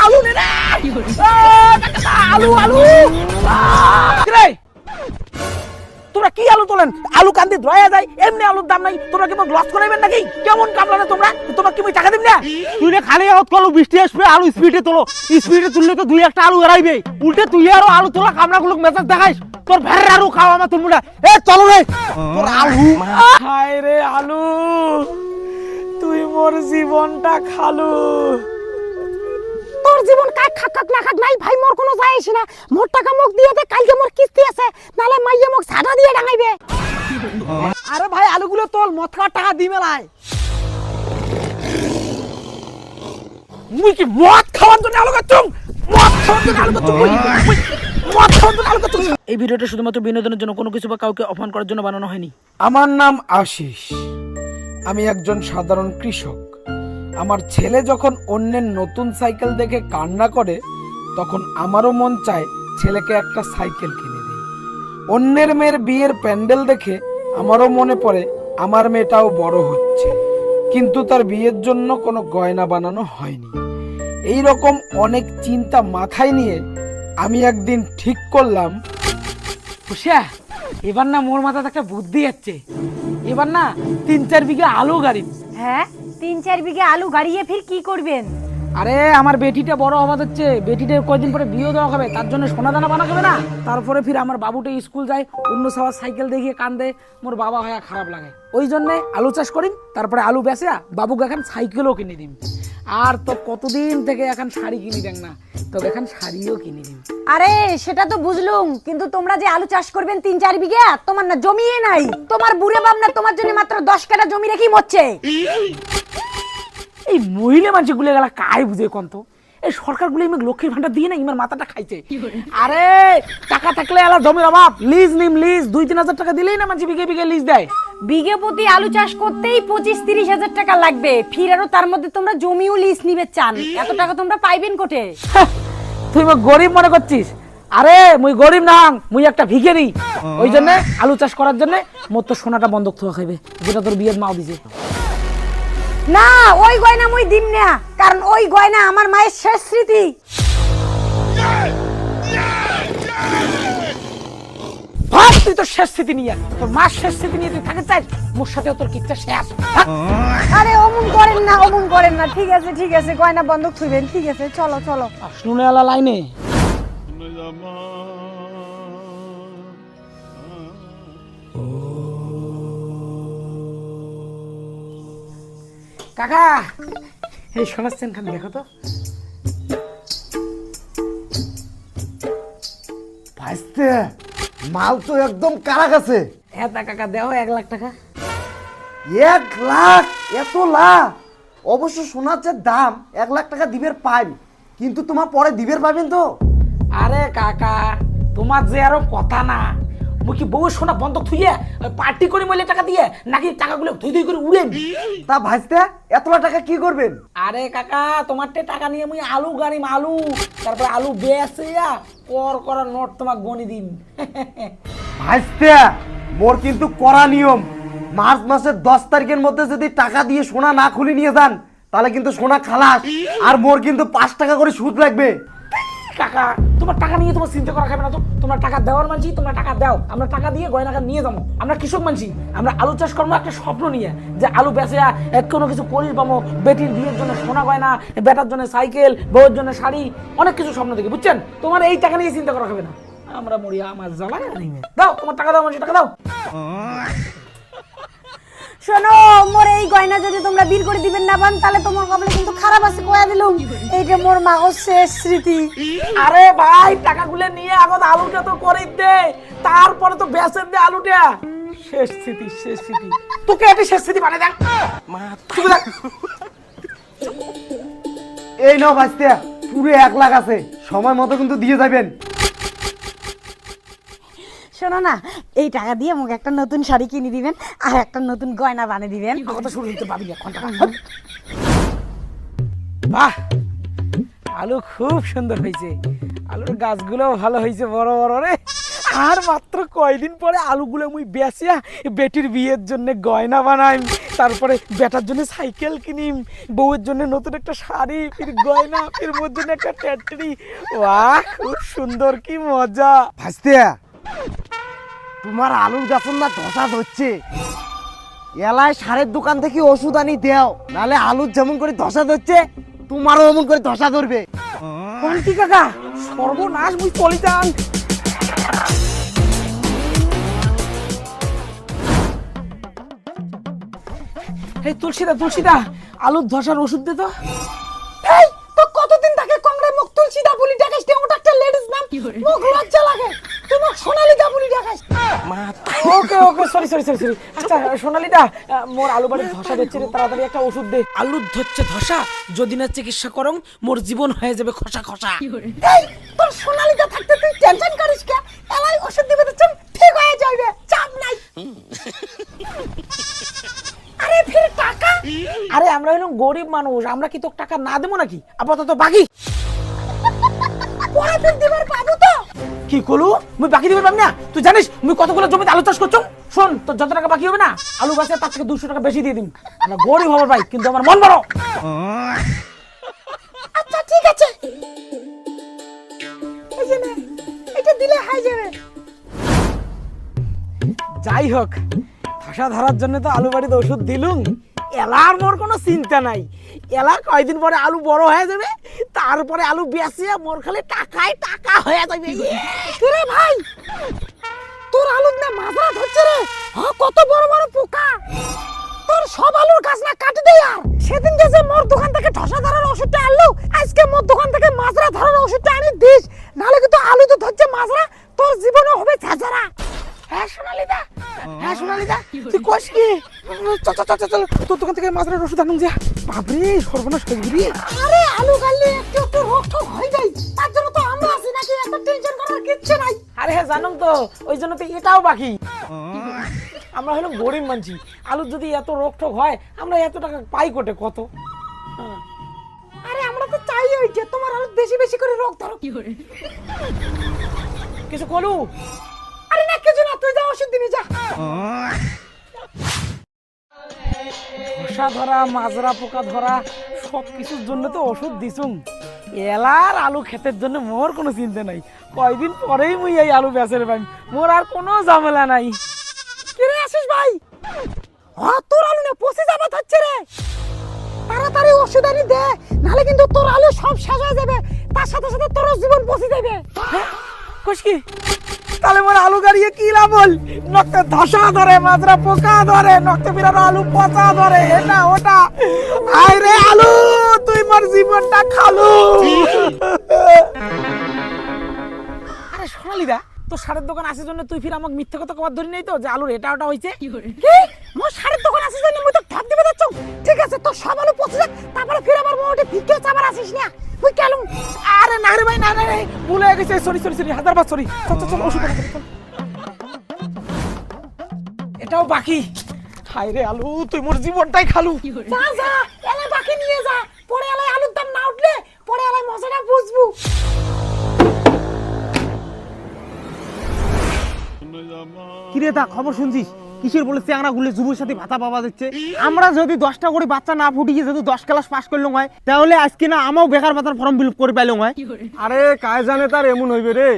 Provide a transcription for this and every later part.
আলু নে রে, আলু আলু। তোমরা কি আলু তোলেন? আলু কান্দি ধোয়া যায়, এমনি আলুর দাম নাই। তোমরা কি মোক লস করাইবেন নাকি? কেমন কামলা না তোমরা? তোমার কি মই টাকা দিম না? তুই না খালি হাত কলো বৃষ্টি আসবে আলু স্পিডে তোলো, স্পিডে তুললে তো দুই একটা আলু এরাইবে, উল্টে তুই আরো আলু তোলা কামলাগুলো মেজাজ দেখাইস, তোর ভেড়ার আলু খাওয়া আমার তুলবো না। এ চলো রে তোর আলু। হায় রে আলু, তুই মোর জীবনটা খালু। তোর জীবন কাক খাক খাক না খাক নাই ভাই, মোর কোনো যায় আসে না। মোর টাকা মুখ দিয়ে দে, কালকে মোর কিস্তি আছে, নালে মাইয়ে মুখ সাদা দিয়ে ডাঙাইবে। আরে ভাই আলুগুলো তোল, মদ খাওয়ার টাকা দি মেলায়। মুই কি মদ খাওয়ার জন্য আলু কাটছুম? মদ খাওয়ার জন্য আলু কাটছুম? মদ খাওয়ার জন্য আলু কাটছুম? এই ভিডিওটা শুধুমাত্র বিনোদনের জন্য, কোনো কিছু বা কাউকে অপমান করার জন্য বানানো হয়নি। আমার নাম আশিস, আমি একজন সাধারণ কৃষক। আমার ছেলে যখন অন্যের নতুন সাইকেল দেখে কান্না করে, তখন আমারও মন চায় ছেলেকে একটা সাইকেল কিনে দিই। অন্যের মেয়ের বিয়ের প্যান্ডেল দেখে আমারও মনে পড়ে আমার মেয়েটাও বড় হচ্ছে, কিন্তু তার বিয়ের জন্য কোনো গয়না বানানো হয়নি। এই রকম অনেক চিন্তা মাথায় নিয়ে আমি একদিন ঠিক করলাম, হুশিয়া, এবার না মোর মাথাতে একটা বুদ্ধি যাচ্ছে। এবার না 3-4 বিঘা আলু গাড়ি। হ্যাঁ, 3-4 বিঘে আলু গাড়িয়ে ফির কি করবেন? আরে আমার বেটিটা বড় হওয়া হচ্ছে, বেটিটার কয়দিন পরে বিয়ে দেওয়া হবে, তার জন্য সোনা দানা বানা হবে না। তারপরে ফির আমার বাবুটা স্কুল যায়, অন্য সবার সাইকেল দেখিয়ে কান্দে, মোর বাবা হয়ে খারাপ লাগে। ওই জন্য আলু চাষ করিম, তারপরে আলু বেচে বাবুকে এখন সাইকেলও কিনে দিম। আর তো কতদিন থেকে এখন শাড়ি কিনি দেন না, তো এখন শাড়িও কিনে দিম। আরে সেটা তো বুঝলুম, কিন্তু তোমরা যে আলু চাষ করবেন 3-4 বিঘা, তোমার না জমিই নাই। তোমার বুড়ে বাপ না তোমার জন্য মাত্র 10 কাঠা জমি রেখেই মরছে। এই মহিলা মানুষগুলো গেলা কাই বুঝে কন্ত, এই সরকারগুলো ইমেক লক্ষ্মীর ভান্ডার দিয়ে না ইমার মাথাটা খাইছে। আরে টাকা থাকলে আলা জমির অভাব, লিজ নিম, লিজ 2-3 হাজার টাকা দিলেই না মানুষ বিঘে বিঘে লিজ দেয়। বিঘে প্রতি আলু চাষ করতেই 25-30 হাজার টাকা লাগবে, ফির আরো তার মধ্যে তোমরা জমিও লিজ নিবে চান, এত টাকা তোমরা পাইবেন কোটে? তুই মোক গরিব মনে করছিস? আরে মুই গরিব না, মুই একটা ভিখারি। ওই জন্য আলু চাষ করার জন্য মোর তো সোনাটা বন্ধক থাকা খাইবে, যেটা তোর বিয়ের মাও দিছে। না, ওই গয়না মুই দিম না, কারণ ওই গয়না আমার মায়ের শেষ স্মৃতি। ভাব তুই তো শেষ স্মৃতি নিয়ে, তোর মার শেষ স্মৃতি নিয়ে তুই থাকে চাই, মোর সাথেও তোর কিচ্ছা শেষ। আরে অমন করেন না, অমন করেন না। ঠিক আছে ঠিক আছে, গয়না বন্ধক থইবেন, ঠিক আছে, চলো চলো। শুনে আলা লাইনে কাকা, এই শোনাচ্ছেন খান দেখো তো। ভাইস্তে মাল তো একদম কারা গেছে। হ্যাঁ তা কাকা দেও 1 লাখ টাকা। 1 লাখ? এত লাখ? অবশ্য শোনার যে দাম 1 লাখ টাকা দিবের পাইন, কিন্তু তোমার পরে দিবের পাবেন তো। আরে কাকা, তোমার যে আরো কথা না, মুই কি বউ সোনা বন্ধ থুইয়ে পার্টি করে মইলে টাকা দিয়ে, নাকি টাকাগুলো ধুই ধুই করে উড়েন? তা ভাইস্তে এতলা টাকা কি করবেন? আরে কাকা, তোমারতে টাকা নিয়ে মুই আলু গাড়িম, আলু, তারপরে আলু বেচে কর করা নোট তোমাক গনি দিন। ভাইস্তে মোর কিন্তু কড়া নিয়ম, মার্চ মাসের 10 তারিখের মধ্যে যদি টাকা দিয়ে সোনা না খুলে নিয়ে যান, তাহলে কিন্তু সোনা খালাস, আর মোর কিন্তু 5 টাকা করে সুদ লাগবে। কাকা, তোমার টাকা নিয়ে তোমার চিন্তা করা খাবে না তো, তোমরা টাকা দেওয়ার মানছি, তোমরা টাকা দাও, আমরা টাকা দিয়ে গয়নাটা নিয়ে যাবো। আমরা কৃষক মানছি, আমরা আলু চাষ করবো একটা স্বপ্ন নিয়ে, যে আলু বেচে কোনো কিছু করিস পাবো, বেটির বিয়ের জন্য সোনা গয়না, বেটার জন্য সাইকেল, বউয়ের জন্য শাড়ি, অনেক কিছু স্বপ্ন দেখি, বুঝছেন? তোমার এই টাকা নিয়ে চিন্তা করা খাবে না, আমরা মরিয়া আমার জ্বালায় আনিবে। দাও তোমার টাকা দাও, মানছি টাকা দাও। শোনো, মোর এই গয়না যদি তোমরা বিল করে দিবেন না পান, তাহলে তোমার কপালে কিন্তু খারাপ আছে, কয়া দিলুম। এইটা মোর মাগো শেষ স্মৃতি। আরে ভাই, টাকাগুলো নিয়ে আগত আলুটা তো করে দে, তারপরে তো বেচেন দে আলুটা। শেষ স্মৃতি, শেষ স্মৃতি, তোকে একটা শেষ স্মৃতি বানিয়ে দেখ। এই নাও ভাইস্তে, পুরো 1 লাখ আছে, সময় মতো কিন্তু দিয়ে যাবেন। শোনো না, এই টাকা দিয়ে আমাকে একটা নতুন শাড়ি কিনে দিবেন, আর একটা নতুন গয়না বানিয়ে দিবেন। কথা শুরু হইতে পাবি এখন টাকা। বাহ, আলু খুব সুন্দর হয়েছে, আলুর গাছগুলো ভালো হয়েছে, বড় বড় রে। আর মাত্র কয়দিন পরে আলুগুলো মুই বেচিয়া বেটির বিয়ের জন্য গয়না বানাই। তারপরে বেটার জন্য সাইকেল কিনিম, বউয়ের জন্য নতুন একটা শাড়ি, ফির গয়না, ফির মোর জন্য একটা ট্যাটরি। বাহ, খুব সুন্দর, কি মজা। ভাসতে তোমার আলুর গাছের না ধসা ধরছে, এলায় সারের দোকান থেকে ওষুধ আনি দেও, নালে আলুর যেমন করে ধসা ধরছে তোমারও এমন করে ধসা ধরবে। কোন কি কাকা, সর্বনাশ, মুই চলি যান। এই তুলসীদা আলুর ধসার ওষুধ দে তো। এই তো কতদিন থেকে কংগ্রেস মুখ তুলসীদা বলি ডাকাস, তে ওটা একটা লেডিস নাম, মুখ লজ্জা লাগে, তুমি সোনালীদা বলি ডাকাস। ওকে সরি। আচ্ছা সোনালীদা, মোর আলু বাড়ির ধসা দিচ্ছে রে, তাড়াতাড়ি একটা ওষুধ দে। আলুর ধরছে ধসা, যদি না চিকিৎসা করং মোর জীবন হয়ে যাবে খসা। এই তোর সোনালীদা থাকতে তুই টেনশন করিস কে? এলাই ওষুধ দিবে তো ঠিক হয়ে যাবে, চাপ নাই। আরে ফির টাকা? আরে আমরা হলাম গরিব মানুষ, আমরা কি তোর টাকা না দেবো নাকি? আপাতত বাকি পরে ফির দিবার পাবো তো? কি করলু, মুই বাকি দিবে পাবি না? তুই জানিস মুই কতগুলো জমিতে আলু চাষ করছো? শোন, তোর যত টাকা বাকি হবে না, আলু গাছে তার থেকে 200 টাকা বেশি দিয়ে দিন। আমরা গরিব হবার ভাই, কিন্তু আমার মন বড়। আচ্ছা ঠিক আছে, এই যে নে, এটা দিলে হয়ে যাবে। যাই হোক, ধসা ধরার জন্য তো আলু বাড়িতে ওষুধ দিলুম, এলার মোর কোনো চিন্তা নাই। এলা কয়দিন পরে আলু বড় হয়ে যাবে, তারপরে আলু বেচে মোর খালি টাকায় টাকা হয়ে যাবে। কিরে ভাই, তোর আলুর না মাজরা ধরছে রে, হ্যাঁ কত বড় বড় পোকা। তোর সব আলুর গাছ না কাটি দে আর। সেদিন যে মোর দোকান থেকে ধসা ধরার ওষুধটা আনলো, আজকে মোর দোকান থেকে মাজরা ধরার ওষুধটা আনি দিস, নাহলে কিন্তু আলু তো ধরছে মাজরা, তোর জীবনও হবে ঝাঁঝরা। হ্যাঁ সোনালীদা, তুই কস কি? চল, তোর দোকান থেকে মাছের ওষুধ আনুন যা। বাপরে, সর্বনাশ হয়ে গেলি। আরে আলু গাললে একটু একটু রোগ ঠোক হয়ে যায়, তার জন্য তো আমরা আছি নাকি, এত টেনশন করার কিচ্ছু নাই। আরে হ্যাঁ জানুম তো, ওই জন্য তো এটাও বাকি। আমরা হলাম গরিব মানছি, আলুর যদি এত রোগ ঠোক হয়, আমরা এত টাকা পাই কোটে কত? আরে আমরা তো চাই ওইটা, তোমার আলু বেশি বেশি করে রোগ ধরো। কিছু করলু? আরে না কিছু না, তুই যা ওষুধ দিবি যা। ধসা ধরা, মাজরা পোকা ধরা, সব কিছুর জন্য তো ওষুধ দিছুম। এলার আলু ক্ষেতের জন্য মোর কোনো চিন্তা নাই, কয়দিন পরেই মুই এই আলু বেচে পাই, মোর আর কোনো ঝামেলা নাই। কিরে আসিস ভাই, হ্যাঁ তোর আলু না পচে যাবে হচ্ছে রে, তাড়াতাড়ি ওষুধ আনি দে, নাহলে কিন্তু তোর আলু সব শেষ হয়ে যাবে, তার সাথে সাথে তোর জীবন পচে যাবে। কস কি? তাহলে মোর আলু গাড়িয়ে কি লাভ হল? নক্তে ধসা ধরে, মাজরা পোকা ধরে, নক্তে বিরানো আলু পচা ধরে, এটা ওটা। আয় রে আলু, তুই মোর জীবনটা খালু। আরে সোনালীদা, তোর সারের দোকান আছে জন্য তুই ফির আমাকে মিথ্যে কথা কবার ধরি নাই তো, যে আলুর এটা ওটা হইছে? কি মোর সারের দোকান আছে জন্য মুই তো ঠক দিবে যাচ্ছ। ঠিক আছে, তোর সব আলু পচে যাক, তারপরে ফির আবার মোটে ভিক্ষে চাবার আসিস না, তুই কেলুম। আরে না রে ভাই, না ভুল হয়ে গেছে, সরি 1000 সরি। চল ওষুধ আনো, চল। এটাও বাকি। হায় রে আলু, তুই মোর জীবনটাই খালু। যা এলে বাকি নিয়ে যা, পরে এলে আলুর দাম না উঠলে পরে এলে মজাটা বুঝবো। কিরে দা, খবর শুনছিস? কিসের বলে চ্যাংড়া গুলে যুবর সাথে ভাতা পাওয়া যাচ্ছে। আমরা যদি 10টা করে বাচ্চা না ফুটিয়ে যদি 10 ক্লাস পাস করলাম হয়, তাহলে আজকে না আমাও বেকার ভাতার ফর্ম ফিল করে পাইলাম হয়। আরে কায় জানে তার এমন হইবে রে।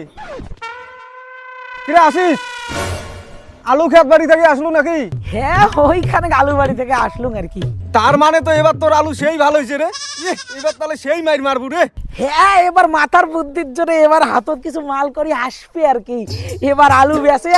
কিরে আসিস, আলু খেত বাড়ি থেকে আসলো নাকি? হ্যাঁ, ওইখানে আলু বাড়ি থেকে আসলুম আর কি। তার মানে তো এবার তোর আলু সেই ভালো হয়েছে রে, এবার তাহলে সেই মাইর মারবো রে। হ্যাঁ, এবার মাথার বুদ্ধির জন্য এবার হাতত কিছু মাল করি আসবে আর কি। এবার আলু বেচে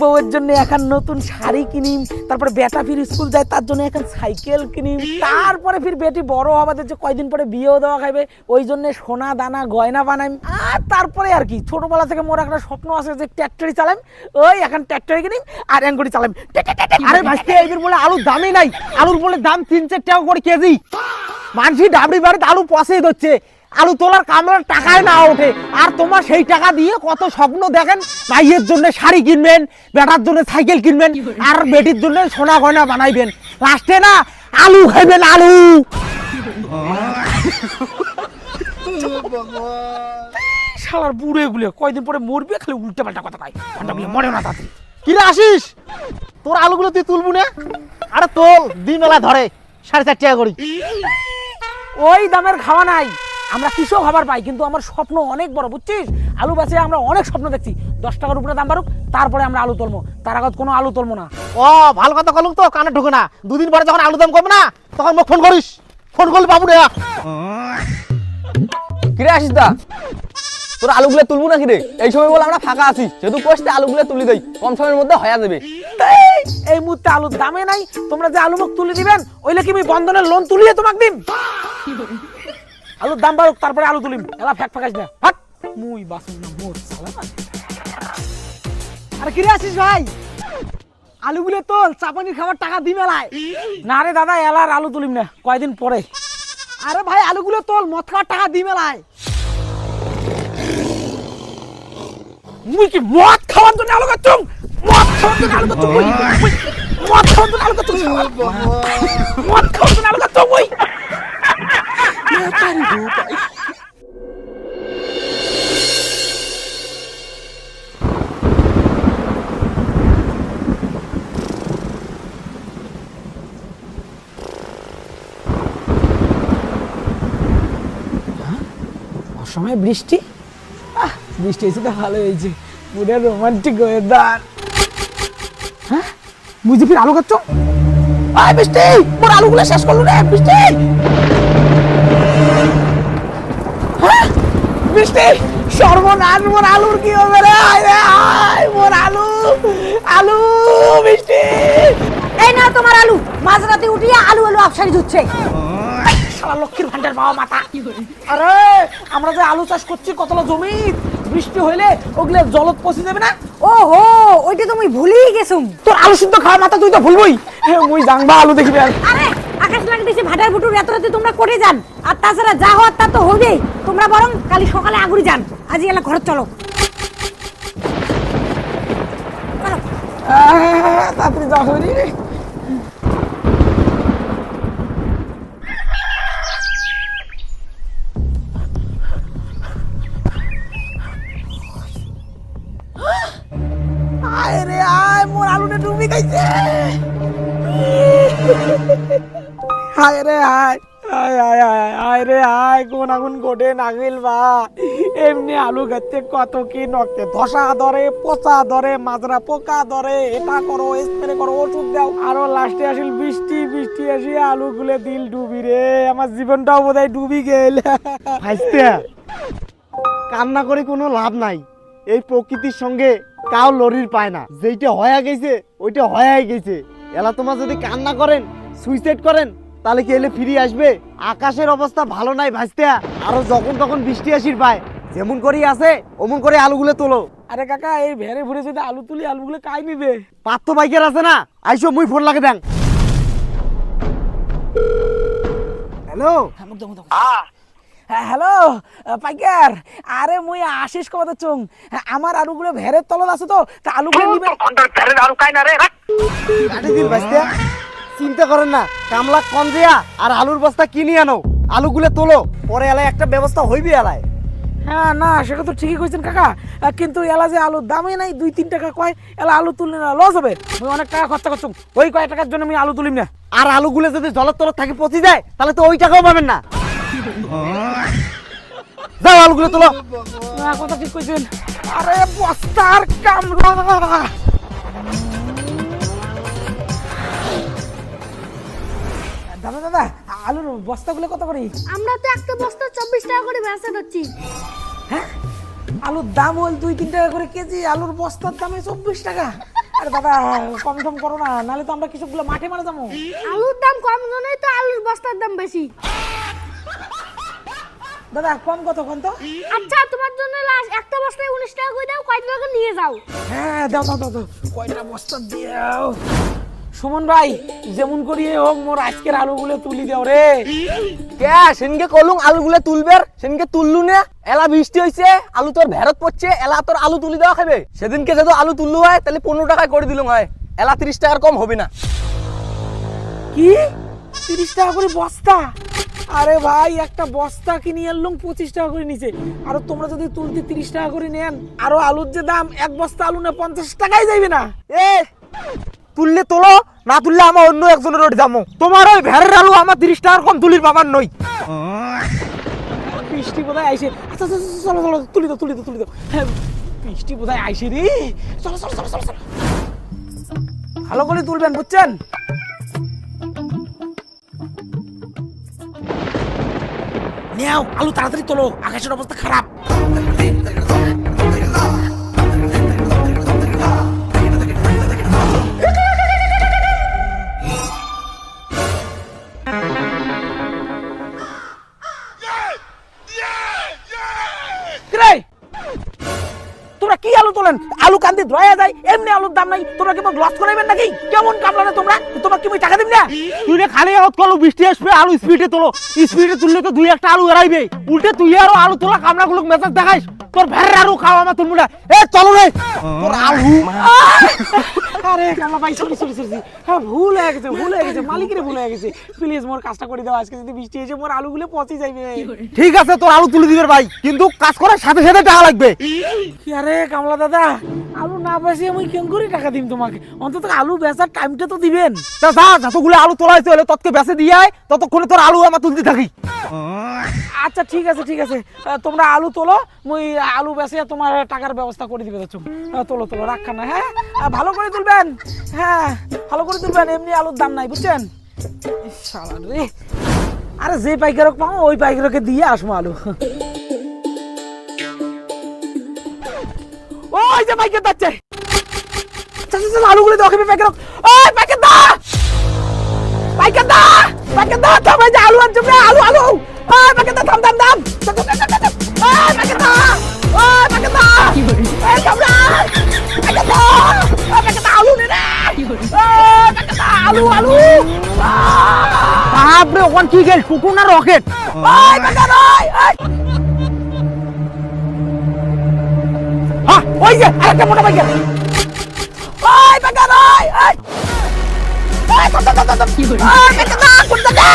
বউয়ের জন্য এখন নতুন শাড়ি কিনিম, তারপরে বেটা ফির স্কুল যায় তার জন্য এখন সাইকেল কিনিম, তারপরে ফির বেটি বড় আমাদের যে কয়দিন পরে বিয়েও দেওয়া খাইবে, ওই জন্য সোনা দানা গয়না বানাইম। আর তারপরে আর কি, ছোটবেলা থেকে মোর একটা স্বপ্ন আছে যে ট্র্যাক্টরি চালাম, ওই এখন ট্র্যাক্টরি কিনিম আর এঙ্গুড়ি চালাম। আরে ভাইস্তে, এদের বলে আলুর দামই নাই, আলুর বলে দাম 3-4 টাকা করে কেজি। মানসি ডাবড়ি বাড়িতে আলু পচেই ধরছে, আলু তোলার কামড়ার টাকায় না ওঠে, আর তোমার সেই টাকা দিয়ে কত স্বপ্ন দেখেন, ভাইয়ের জন্য শাড়ি কিনবেন, বেটার জন্য সাইকেল কিনবেন, আর বেটির জন্য সোনা গয়না বানাইবেন, লাস্টে না আলু খাইবেন আলু। শালার বুড়ে গুলো কয়দিন পরে মরবে, খালি উল্টা পাল্টা কথা কয়, মনে না তাতে। কিরে আসিস, তোর আলুগুলো তুই তুলবু না? আরে তোল, দিন বেলা ধরে 4.5 টাকা করি। ওই দামের খাওয়া নাই, আমরা কৃষক হবার পাই, কিন্তু আমার স্বপ্ন অনেক বড়, বুঝছিস? আলু বেচে আমরা অনেক স্বপ্ন দেখছি, 10 টাকার উপরে দাম বাড়ুক, তারপরে আমরা আলু তুলবো, তার আগত কোনো আলু তুলবো না। ও ভালো কথা কলুক তো, কানে ঢুকে না। 2 দিন পরে যখন আলু দাম কমবে না, তখন মোক ফোন করিস। ফোন করলি বাবু রে। কিরে আসিস দা, তোর আলুগুলো তুলবো না কিরে? এই সময় বলে আমরা ফাঁকা আছি, যেহেতু পোস্টে আলুগুলো তুলি দেই, কম সময়ের মধ্যে হয়ে যাবে। এই মুহূর্তে আলুর দামে নাই, তোমরা যে আলু মুখ তুলে দিবেন, ওইলে কি আমি বন্ধনের লোন তুলিয়ে তোমাকে দিন? আলুর দাম বাড়ুক, তারপরে আলু তুলিম, এলা ফ্যাক ফাঁকাস না, ফাক মুই বাসুন না মোর সালা। আরে কিরে আসিস ভাই, আলুগুলো তোল, চাপানির খাবার টাকা দি মেলায়। না রে দাদা, এলার আলু তুলিম না, কয়দিন পরে। আরে ভাই আলুগুলো তোল, মদ খাওয়ার টাকা দি মেলায়। মুই কি মদ খাওয়ার জন্য আলু কাটছুম? মদ খাওয়ার জন্য আলু কাটছুম মুই? মদ খাওয়ার জন্য আলু কাটছুম? মদ খাওয়ার জন্য আলু কাটছুম মুই? অসময়ে বৃষ্টি, বৃষ্টি হয়েছে তো ভালো হয়েছে, পুরো রোমান্টিক ওয়েদার। হ্যাঁ, মুই যে ফির আলু খাচ্ছ? আয় বৃষ্টি, মোর আলুগুলো শেষ করলো রে বৃষ্টি। হ্যাঁ, বৃষ্টি, সর্বনাশ, মোর আলুর কি হবে রে? আয় রে আয়, মোর আলু, আলু বৃষ্টি। এই নাও তোমার আলু, মাঝরাতে উঠিয়ে আলু আলু আপসারি ধুচ্ছে। শালা লক্ষ্মীর ভান্ডার বাবা মাথা। আরে আমরা যে আলু চাষ করছি কতলা জমি, বৃষ্টি হইলে ওগুলো জলত পচে যাবে না? ওহো, ওইটা তো মুই ভুলেই গেছুম। তোর আলু সিদ্ধ খাওয়ার মাথা তুই তো ভুলবই। মুই জাংবা আলু দেখবি আর। আরে আকাশ লাগে দিছে ভাটার বুটুর, এত রাতে তোমরা কোটে যান, আর তাছাড়া যা হওয়ার তা তো হবেই। তোমরা বরং কালি সকালে আগুরি যান, আজ এলা ঘরে চলো। তাড়াতাড়ি যা হইনি। আয় রে আয়, মোর আলুটা ডুবি গেছে। হায় রে হায়, আয় আয় আয় আয় রে আয়, কোন আগুন কোটে নাগিল বা। এমনি আলু গাছে কত কি নকতে, ধসা ধরে, পচা ধরে, মাজরা পোকা ধরে, এটা করো, স্প্রে করো, ওষুধ দাও, আরো লাস্টে আসিল বৃষ্টি, বৃষ্টি আসি আলু গুলে দিল ডুবি রে। আমার জীবনটাও বোধহয় ডুবি গেল। ভাইস্তে, কান্না করে কোনো লাভ নাই, এই প্রকৃতির সঙ্গে কাউ লড়ির পায় না। যেইটা হয়ে গেছে ওইটা হয়ে গেছে। এলা তোমার যদি কান্না করেন, সুইসাইড করেন, তাহলে কি এলে ফিরে আসবে? আকাশের অবস্থা ভালো নাই ভাইস্তে, আরো যখন তখন বৃষ্টি আসির পায়। যেমন করেই আছে অমন করে আলুগুলো তোলো। আরে কাকা, এই ভেড়ে ভুড়ে যদি আলু তুলি, আলুগুলো কাই নিবে? পার্থ বাইকের আছে না, আইসো মুই ফোন লাগে দেন। হ্যালো, হ্যালো পাইকার, আরে মুই আশিস কত চুং, আমার আলুগুলো ভেড়ের তলত আছে তো, তা আলুগুলো নিবে। কাটি দিন ভাইস্তে, চিন্তা করেন না, কামলা কম দিয়া আর আলুর বস্তা কিনে আনো, আলুগুলো তোলো, পরে এলায় একটা ব্যবস্থা হইবে এলায়। হ্যাঁ না, সেটা তো ঠিকই কইছেন কাকা, কিন্তু এলা যে আলুর দামই নাই, 2-3 টাকা কয়, এলা আলু তুললে না লস হবে। মুই অনেক টাকা খরচা করছুম, ওই কয় টাকার জন্য আমি আলু তুলিম না। আর আলুগুলো যদি জলের তলত থাকে পচে যায়, তাহলে তো ওই টাকাও পাবেন না। যাও আলুগুলো তোলো। না, কথা ঠিক কইছেন। আরে বস্তার কামড়া। দাদা দাদা, আলুর বস্তাগুলো কত করে? আমরা তো একটা বস্তা 24 টাকা করে বেচা দিচ্ছি। হ্যাঁ, আলুর দাম হল 2-3 টাকা করে কেজি, আলুর বস্তার দামে 24 টাকা। আরে দাদা, কম টম করো না, নাহলে তো আমরা কৃষকগুলো মাঠে মারা যাবো। আলুর দাম কম জন্যই তো আলুর বস্তার দাম বেশি। দাদা কম কত কোন তো? আচ্ছা, তোমার জন্য লাস্ট একটা বস্তায় 19 টাকা করে দাও, কয়টা টাকা নিয়ে যাও। হ্যাঁ দাও দাও দাও দাও, কয়টা বস্তা দিও। সুমন ভাই, যেমন করিয়ে হোক মোর আজকের আলুগুলো তুলি দাও রে। কে সেনকে কলুং আলুগুলো তুলবের, সেনকে তুললু না। এলা বৃষ্টি হইছে, আলু তোর ভেরত পড়ছে, এলা তোর আলু তুলি দেওয়া খাবে। সেদিনকে যদি আলু তুললু হয়, তাহলে 15 টাকায় করে দিলুম হয়, এলা 30 টাকার কম হবে না। কি 30 টাকা করে বস্তা? আরে ভাই, একটা বস্তা কিনে আনলুম 25 টাকা করে নিচে, আর তোমরা যদি তুলতে 30 টাকা করে নেন, আরো আলুর যে দাম, এক বস্তা আলু না 50 টাকাই যাইবে না। এ তুললে তোলো, না তুললে আমার অন্য একজনের ওটি যাবো। তোমার ওই ভেড়ের আলু আমার 30 টাকার কম তুলির পাবার নই। বৃষ্টি বোধহয় আইসে। আচ্ছা আচ্ছা, আচ্ছা, চলো চলো, তুলি দাও তুলি দাও তুলি দাও। হ্যাঁ, বৃষ্টি বোধহয় আইসে রে। চলো চলো চলো চলো চলো, ভালো করে তুলবেন, বুঝছেন? নেও আলু তাড়াতাড়ি তোলো, আকাশের অবস্থা খারাপ। কিরে, তোমরা কি আলু তোলেন? আলু কান্দি ধোয়া যায়, এমনি আলুর দাম নাই, তোমরা কি লস করাইবেন নাকি? কেমন কামলা না তোমরা? তোমরা কি টাকা দিন না? তুই রে খালি হাত কলো, বৃষ্টি আসবে, আলু স্পিডে তোলো। স্পিডে তুললে তো 2-1টা আলু এড়াইবে। উল্টে তুই আরো আলু তোলা কামলাগুলো মেজাজ দেখাইস। তোর ভেড়ের আলু খাওয়া আমার তুলবো না। এ চলো রে, তোর আলু। আরে কামলা ভাই, সরি সরি সরি, হ্যাঁ ভুল হয়ে গেছে, ভুল হয়ে গেছে, মালিকের ভুল হয়ে গেছে। প্লিজ মোর কাজটা করে দাও, আজকে যদি বৃষ্টি এসে মোর আলুগুলো পচে যাইবে। ঠিক আছে, তোর আলু তুলে দিবে ভাই, কিন্তু কাজ করার সাথে সাথে টাকা লাগবে। কি আরে কামলা দাদা, আলু না বেশি আমি কেন করে টাকা দিম তোমাকে? অন্তত আলু বেচার টাইমটা তো দিবেন। তা যা, যতগুলো আলু তোলা হয়েছে হলে ততকে বেঁচে দিয়ে আয়, ততক্ষণে তোর আলু আমার তুলতে থাকি। আচ্ছা ঠিক আছে ঠিক আছে, তোমরা আলু তোলো, মুই আলু বেচে তোমার টাকার ব্যবস্থা করে দিবে। তোলো তোলো, রাখা না। হ্যাঁ, ভালো করে তুলবেন, হ্যাঁ ভালো করে তুলবেন, এমনি আলুর দাম নাই, বুঝছেন? ইস, শালা রে। আরে যে পাইকারক পাবো ওই পাইকারকে দিয়ে আসবো আলু। ওই যে পাইকার যাচ্ছে, আলুগুলো দাও পাইকার। ওই পাইকার দা, পাইকার দা, পাইকার দা, থাম, এই যে আলু আনছো, আলু আলু। ওই পাইকার দা, থাম থাম থাম। ওই পাইকার দা, ওই পাইকার দা, এই থাম রে, পাইকার দা, ওই পাইকার দা, আলু নে রে। ওই পাইকার দা, আলু আলু। বাপরে, ওখান কি গেল, কুকুর না রকেট? ওই পাইকার, ওই হ্যাঁ, ওই যে আরেকটা মোটা পাইকার। ওই পাইকার, ওই ওই ওই থাম থাম থাম থাম। ওই পাইকার দা, কোনটা দা?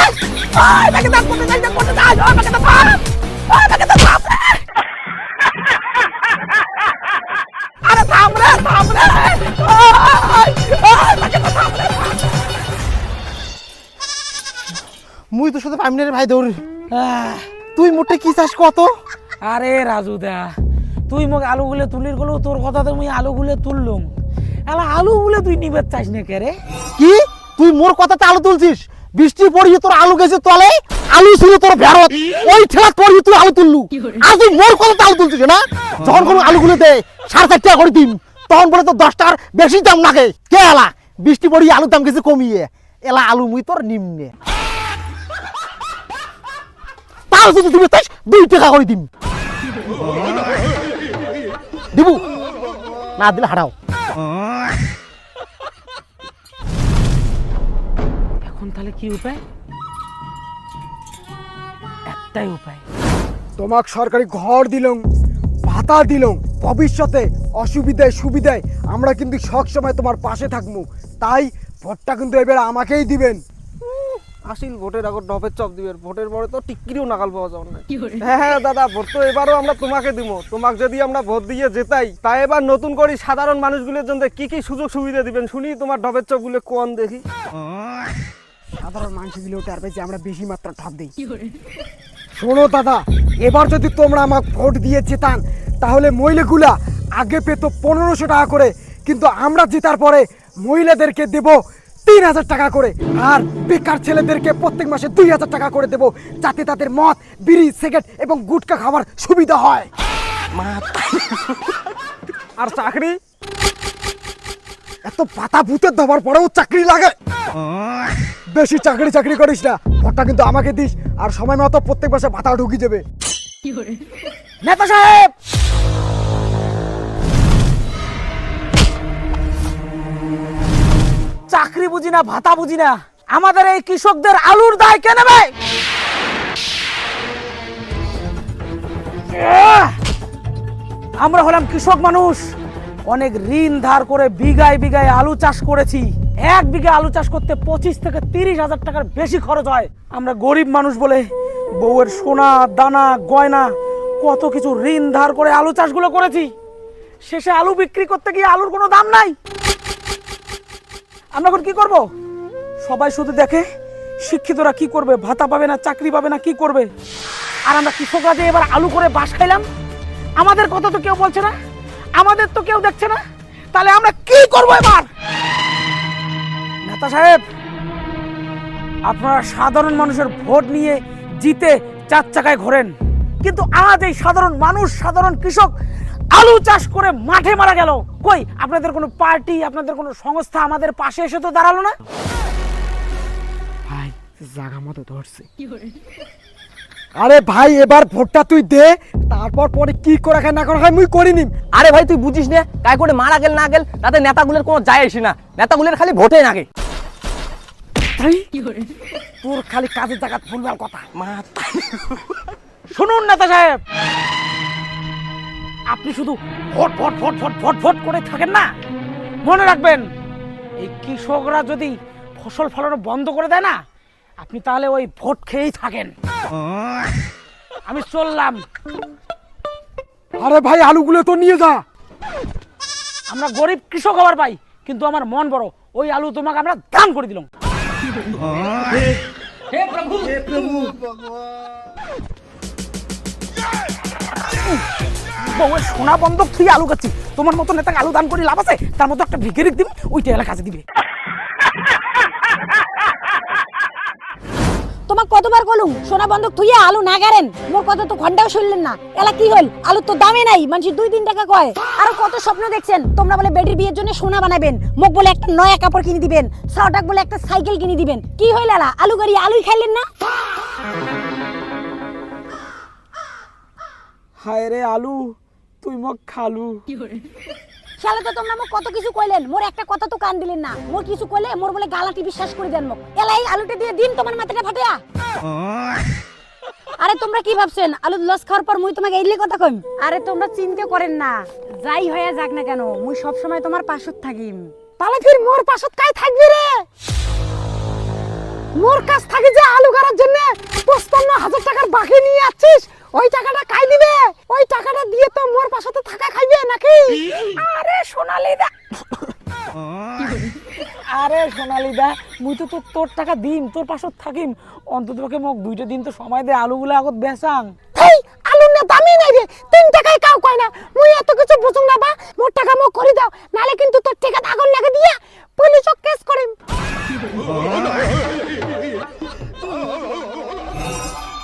ওই পাইকার দা, কোনটা দা? কোনটা দা? ওই পাইকার দা, থাম। ওই পাইকার দা, থাম রে। আরে থাম রে, থাম রে। ওই পাইকার দা, থাম রে। মুই তো শুধু পাইমিনের ভাই দৌড়। তুই মোটে কি চাস কত? আরে রাজু দা, তুই মোক আলুগুলো তুলির গেলো, তোর কথাতে মুই আলুগুলো তুললুম। এলা আলুগুলো তুই নিবে চাইস না কে রে? কি তুই মোর কথাতে আলু তুলছিস? বৃষ্টি পড়িয়ে তোর আলু গেছে তলে, আলু ছিল তোর ভেরত, ওই ঠেলা পড়িয়ে তুই আলু তুললু। আর তুই মোর কথাতে আলু তুলছিস না? যখন কোনো আলুগুলো দে 4.5 টাকা করে দিম, তখন বলে তোর 10 টাকার বেশি দাম লাগে। কে এলা বৃষ্টি পড়িয়ে আলুর দাম গেছে কমিয়ে, এলা আলু মুই তোর নিম্নে। তাও যদি তুমি 2 টাকা করে দিম। দিবু না দিলে হারাও। এখন তাহলে কি উপায়? একটাই উপায়। তোমাক সরকারি ঘর দিলং, ভাতা দিলং, ভবিষ্যতে অসুবিধায় সুবিধায় আমরা কিন্তু সবসময় তোমার পাশে থাকবো। তাই ভোটটা কিন্তু এবার আমাকেই দিবেন। আসিল ভোটের আগত ঢপের চপ দিবেন, ভোটের পরে তো টিকিরিও নাগাল পাওয়া যাবে না। হ্যাঁ দাদা, ভোট তো এবারও আমরা তোমাকে দিব। তোমাকে যদি আমরা ভোট দিয়ে জেতাই, তাই এবার নতুন করে সাধারণ মানুষগুলোর জন্য কি কি সুযোগ সুবিধা দিবেন শুনি। তোমার ঢপের চপগুলো কোন দেখি। সাধারণ মানুষগুলো টার পেয়েছে আমরা বেশি মাত্রা ঠক দিই। শোনো দাদা, এবার যদি তোমরা আমাকে ভোট দিয়ে জেতান, তাহলে মহিলাগুলা আগে পেত 1500 টাকা করে, কিন্তু আমরা জেতার পরে মহিলাদেরকে দেব 3000 টাকা করে, আর বেকার ছেলেদেরকে প্রত্যেক মাসে 2000 টাকা করে দেব, যাতে তাদের মদ, বিড়ি, সিগারেট এবং গুটখা খাওয়ার সুবিধা হয়। আর চাকরি? এত পাতা ভূতের দেওয়ার পরেও চাকরি লাগে? বেশি চাকরি করিস না, ভোটটা কিন্তু আমাকে দিস, আর সময় মতো প্রত্যেক মাসে ভাতা ঢুকিয়ে যাবে। নেতা সাহেব, চাকরি বুঝি না, ভাতা বুঝি না, আমাদের এই কৃষকদের আলুর দায় কে নেবে? আমরা হলাম কৃষক মানুষ, অনেক ঋণ ধার করে বিঘায় বিঘায় আলু চাষ করেছি। 1 বিঘা আলু চাষ করতে 25 থেকে 30,000 টাকার বেশি খরচ হয়। আমরা গরিব মানুষ বলে বউয়ের সোনা দানা গয়না কত কিছু ঋণ ধার করে আলু চাষগুলো করেছি। শেষে আলু বিক্রি করতে গিয়ে আলুর কোনো দাম নাই। আমরা এখন কি করব? সবাই শুধু দেখে শিক্ষিতরা কি করবে, ভাতা পাবে না, চাকরি পাবে না, কি করবে। আর আমরা কৃষকরা যে এবার আলু করে বাস খাইলাম, আমাদের কথা তো কেউ বলছে না, আমাদের তো কেউ দেখছে না। তাহলে আমরা কি করব এবার? নেতা সাহেব, আপনারা সাধারণ মানুষের ভোট নিয়ে জিতে 4 চাকায় ঘোরেন, কিন্তু আজ এই সাধারণ মানুষ, সাধারণ কৃষক আলু চাষ করে মাঠে মারা গেল। কই আপনাদের কোনো পার্টি, আপনাদের কোনো সংস্থা আমাদের পাশে এসে তো দাঁড়ালো না। ভাই জায়গা মতো ধরছে। আরে ভাই এবার ভোটটা তুই দে, তারপর পরে কি করা খায় না করা খায় মুই করিনি। আরে ভাই তুই বুঝিস না, কাই করে মারা গেল না গেল তাতে নেতাগুলোর কোনো যায় আসে না, নেতাগুলোর খালি ভোটে নাগে। তোর খালি কাজের জায়গা ভুলবার কথা। শুনুন নেতা সাহেব, আপনি শুধু vote vote vote vote vote vote করে থাকেন না। মনে রাখবেন, এই কৃষকরা যদি ফসল ফলানো বন্ধ করে দেয় না, আপনি তাহলে ওই ভোট খেয়েই থাকেন। আমি চললাম। আরে ভাই আলুগুলো তো নিয়ে যা। আমরা গরিব কৃষক হবার পাই, কিন্তু আমার মন বড়। ওই আলু তোমাকে আমরা দান করে দিলাম। বউয়ের সোনা বন্ধক তুই আলু খাচ্ছি, তোমার মতো নেতাকে আলু দান করে লাভ আছে? তার মতো একটা ভিখারিক দিবি, ওইটা এলাকা কাজে দিবে। তোমাক কতবার কলুম সোনা বন্ধক থুইয়া আলু না গারেন, মোর কথা তো ঘন্টাও শুনলেন না। এলা কি হল, আলু তো দামে নাই, মানুষ 2-3 টাকা কয়। আর কত স্বপ্ন দেখছেন তোমরা, বলে বেটির বিয়ের জন্য সোনা বানাবেন, মুখ বলে একটা নয়া কাপড় কিনে দিবেন, সাওটাক বলে একটা সাইকেল কিনে দিবেন। কি হইল এলা, আলু গাড়ি আলুই খাইলেন না? হায় রে আলু, তুই মক খালু। শালা তো তোমরা মোক কত কিছু কইলেন, মোর একটা কথা তো কান দিলেন না। মোর কিছু কইলে মোর বলে গালাটি বিশ্বাস করে দেন মোক। এলা এই আলুটা দিয়ে দিন তোমার মাথাটা ফাটিয়া। আরে তোমরা কি ভাবছেন আলু লস খাওয়ার পর মুই তোমাকে এইলে কথা কইম? আরে তোমরা চিন্তা করেন না, যাই হয়ে যাক না কেন মুই সব সময় তোমার পাশত থাকিম। তাহলে ফির মোর পাশত কাই থাকবি রে? মোর কাছ থাকি যে আলু গাড়ার জন্য 55,000 টাকার বাকি নিয়ে আছিস, ওই টাকাটা কাই দিবে? ওই টাকাটা দিয়ে তো মোর পাশতে থাকা খাইবে নাকি? আরে সোনালি দা, আরে সোনালি দা, মুই তো তোর টাকা দিম, তোর পাশত থাকিম। অন্তত পক্ষে মোক 2টা দিন তো সময় দে, আলুগুলো আগত বেচাং। এই আলু না দামি নাই রে, 3 টাকায় কাউ কয় না। মুই এত কিছু বুঝুম না বা, মোর টাকা মোক করে দাও, নালে কিন্তু তোর টাকা আগুন লাগে দিয়া পুলিশক কেস করিম।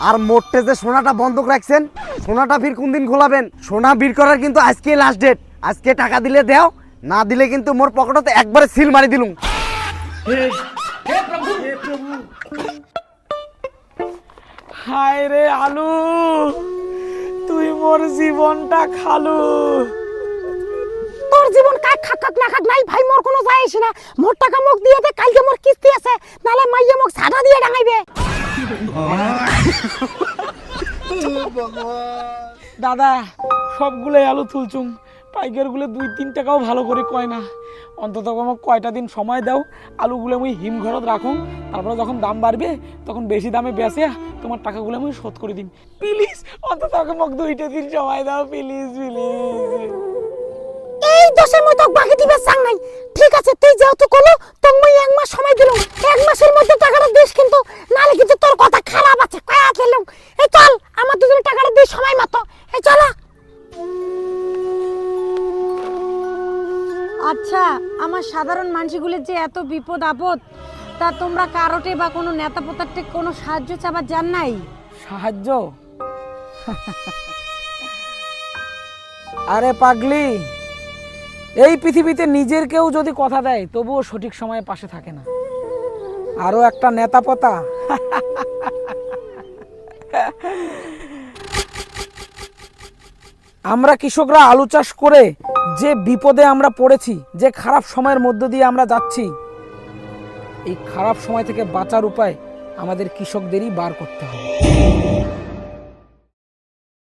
আর মোটে যে সোনাটা বন্ধক রাখছেন, সোনাটা ফির কোন দিন খোলাবেন? সোনা বীর করার কিন্তু আজকে লাস্ট ডেট। আজকে টাকা দিলে দেও, না দিলে কিন্তু মোর পকেটতে একবারে সিল মারি দিলুম। হায় রে আলু, তুই মোর জীবনটা খালু। তোর জীবন কাক খাক খাক না খাক নাই ভাই, মোর কোনো যায় আসে না। মোর টাকা মোক দিয়ে দে, কালকে মোর কিস্তি আছে, নালে মাইয়া মোক ছাড়া দিয়ে ডাঙাইবে। দাদা, সবগুলোই আলু তুলছুম, পাইকারগুলো 2-3 টাকাও ভালো করে কয় না। অন্তত আমাকে কয়টা দিন সময় দাও, আলুগুলো আমি হিমঘরত রাখুন, তারপরে যখন দাম বাড়বে তখন বেশি দামে বেচে তোমার টাকাগুলো আমি শোধ করে দিম। প্লিজ অন্তত আমাকে 2টা দিন সময় দাও, প্লিজ প্লিজ। এই দশে মই তোক বাকি দিবে চাং নাই। ঠিক আছে, তুই যেহেতু কলো তোক মই 1 মাস সময় দিলাম, 1 মাসের মধ্যে টাকাটা দিস, কিন্তু নালে কিন্তু তোর কথা খারাপ আছে কয়া দিলাম। এই চল, আমার দুজনে টাকাটা দিই সময় মতো। এই চলো। আচ্ছা, আমার সাধারণ মানুষগুলোর যে এত বিপদ আপদ, তা তোমরা কারোটে বা কোনো নেতা পোতারটে কোনো সাহায্য চাবার জান নাই? সাহায্য? আরে পাগলি, এই পৃথিবীতে নিজের কেউ যদি কথা দেয় তবুও সঠিক সময়ে পাশে থাকে না। আরো একটা নেতা পতা। আমরা কৃষকরা আলু চাষ করে যে বিপদে আমরা পড়েছি, যে খারাপ সময়ের মধ্য দিয়ে আমরা যাচ্ছি, এই খারাপ সময় থেকে বাঁচার উপায় আমাদের কৃষকদেরই বার করতে হবে।